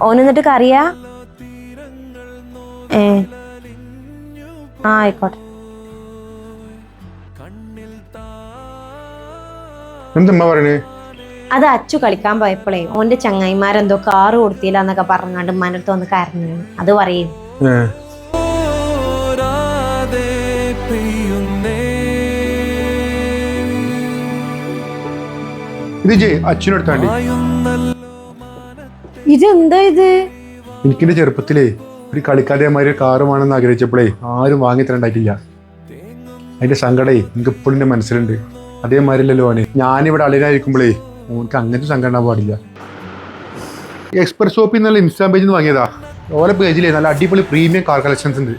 ഓനെന്നിട്ട് കറിയാ? ആയിക്കോട്ടെ. എന്തമ്മ പറയണേ? അത് അച്ചു കളിക്കാൻ പോയപ്പോഴേ ഓന്റെ ചങ്ങായിമാരെന്തോ കാറ് കൊടുത്തില്ല എന്നൊക്കെ പറഞ്ഞാണ്ട് മനടുത്ത് വന്ന് കരഞ്ഞു. അത് പറയും. ഇത് അച്ഛനടുത്താണ്ടി. ഇതെന്താ ഇത്? എനിക്കെന്റെ ചെറുപ്പത്തിലേ ഒരു കളിക്കാരന്മാര് കാറ് വേണമെന്ന് ആഗ്രഹിച്ചപ്പോഴേ ആരും വാങ്ങി തരണ്ടായിട്ടില്ല. അതിന്റെ സങ്കടേ എനിക്ക് ഇപ്പോഴും എന്റെ മനസ്സിലുണ്ട്. അതേമാതിരില്ലല്ലോ ഓനെ. ഞാനിവിടെ അളിനായിരിക്കുമ്പോഴേ ഓനക്ക് അങ്ങനത്തെ സങ്കടം ഉണ്ടാകാൻ പാടില്ല. എക്സ്പ്രസ് ഷോപ്പിൽ നിന്നുള്ള ഇൻസ്റ്റാ പേജിൽ നിന്ന് വാങ്ങിയതാ. ഓരോ പേജിലേ നല്ല അടിപൊളി പ്രീമിയം കാർ കളക്ഷൻസ് ഉണ്ട്.